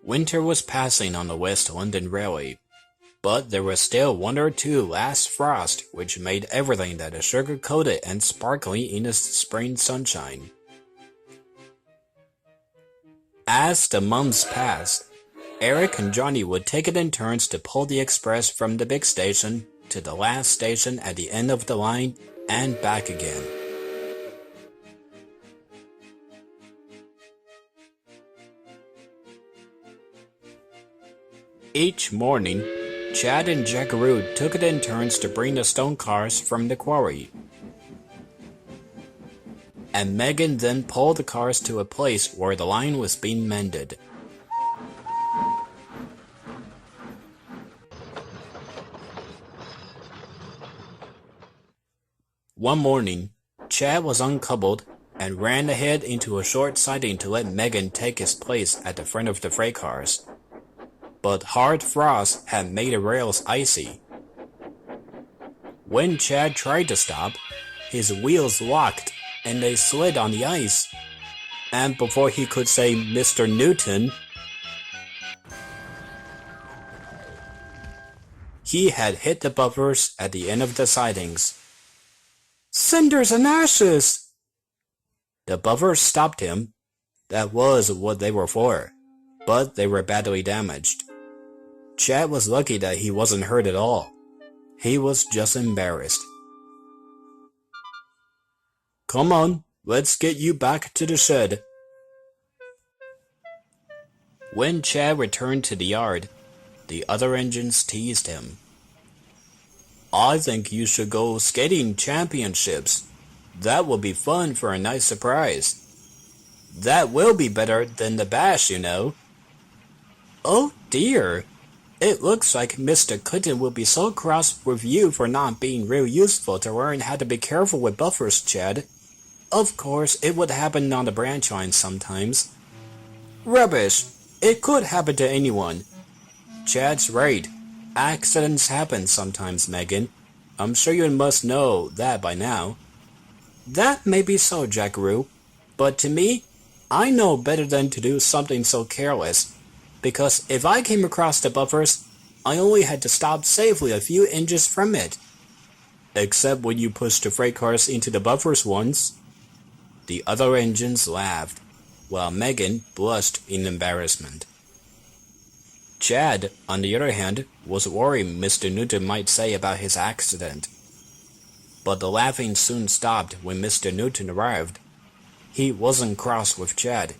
Winter was passing on the West London Railway, but there was still one or two last frosts which made everything that is sugar-coated and sparkling in the spring sunshine. As the months passed, Eric and Johnny would take it in turns to pull the express from the big station to the last station at the end of the line and back again. Each morning, Chad and Jackaroo took it in turns to bring the stone cars from the quarry. And Megan then pulled the cars to a place where the line was being mended. One morning, Chad was uncoupled and ran ahead into a short siding to let Megan take his place at the front of the freight cars. But hard frost had made the rails icy. When Chad tried to stop, his wheels locked and they slid on the ice. And before he could say Mr. Newton, he had hit the buffers at the end of the sidings. Cinders and ashes! The buffers stopped him. That was what they were for, but they were badly damaged. Chad was lucky that he wasn't hurt at all. He was just embarrassed. Come on, let's get you back to the shed. When Chad returned to the yard, the other engines teased him. I think you should go skating championships. That will be fun for a nice surprise. That will be better than the bash, you know. Oh dear. It looks like Mr. Clinton will be so cross with you for not being real useful to learn how to be careful with buffers, Chad. Of course, it would happen on the branch line sometimes. Rubbish! It could happen to anyone. Chad's right. Accidents happen sometimes, Megan. I'm sure you must know that by now. That may be so, Jackaroo. But to me, I know better than to do something so careless. Because if I came across the buffers, I only had to stop safely a few inches from it. Except when you pushed the freight cars into the buffers once. The other engines laughed, while Megan blushed in embarrassment. Chad, on the other hand, was worried Mr. Newton might say about his accident. But the laughing soon stopped when Mr. Newton arrived. He wasn't cross with Chad.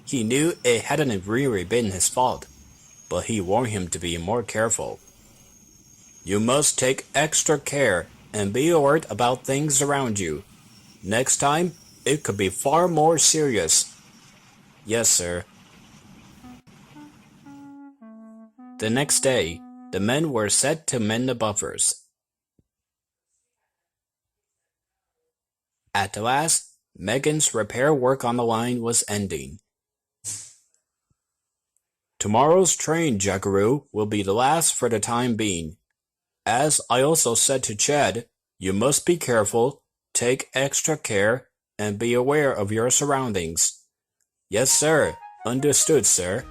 He knew it hadn't really been his fault, but he warned him to be more careful. You must take extra care and be alert about things around you. Next time, it could be far more serious. Yes, sir. The next day, the men were set to mend the buffers. At last, Megan's repair work on the line was ending. Tomorrow's train, Jackaroo, will be the last for the time being. As I also said to Chad, you must be careful, take extra care, and be aware of your surroundings. Yes, sir. Understood, sir.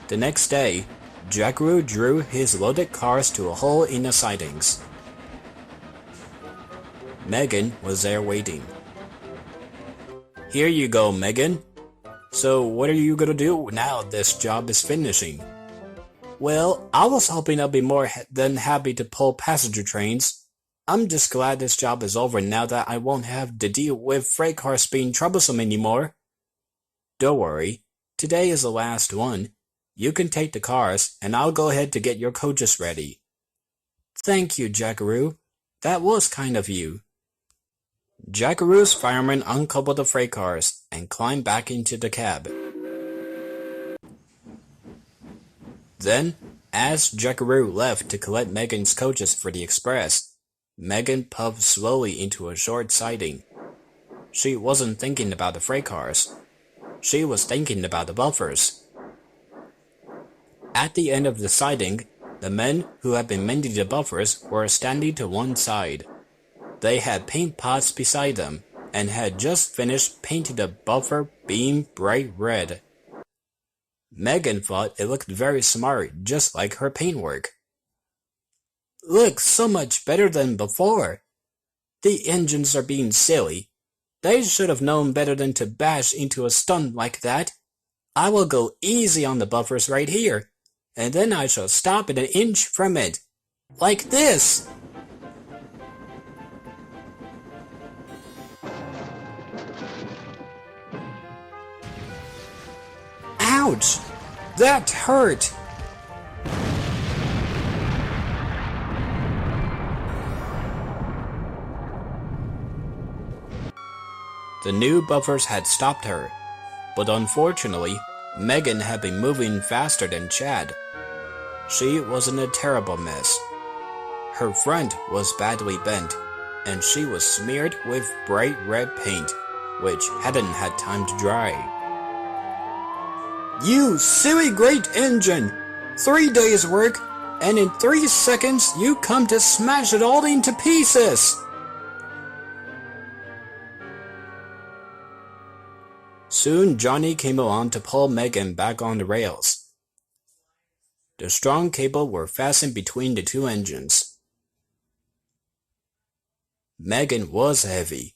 The next day, Jackaroo drew his loaded cars to a hole in the sidings. Megan was there waiting. Here you go, Megan. So what are you gonna do now this job is finishing? Well, I was hoping I'll be more than happy to pull passenger trains. I'm just glad this job is over now that I won't have to deal with freight cars being troublesome anymore. Don't worry, today is the last one. You can take the cars, and I'll go ahead to get your coaches ready. Thank you, Jackaroo. That was kind of you. Jackaroo's fireman uncoupled the freight cars and climbed back into the cab. Then, as Jackaroo left to collect Megan's coaches for the express, Megan puffed slowly into a short siding. She wasn't thinking about the freight cars. She was thinking about the buffers. At the end of the siding, the men who had been mending the buffers were standing to one side. They had paint pots beside them and had just finished painting the buffer beam bright red. Megan thought it looked very smart, just like her paintwork. Looks so much better than before. The engines are being silly. They should have known better than to bash into a stunt like that. I will go easy on the buffers right here, and then I shall stop at an inch from it. Like this! Ouch! That hurt! The new buffers had stopped her, but unfortunately, Megan had been moving faster than Chad. She was in a terrible mess. Her front was badly bent, and she was smeared with bright red paint, which hadn't had time to dry. You silly great engine! 3 days' work, and in 3 seconds you come to smash it all into pieces! Soon Johnny came along to pull Megan back on the rails. The strong cable were fastened between the two engines. Megan was heavy,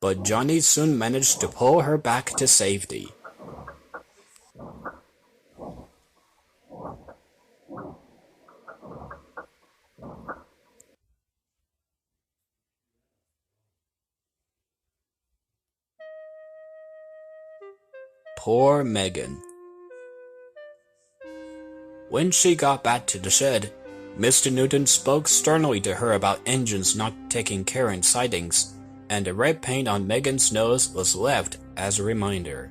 but Johnny soon managed to pull her back to safety. Poor Megan. When she got back to the shed, Mr. Newton spoke sternly to her about engines not taking care in sidings, and the red paint on Megan's nose was left as a reminder.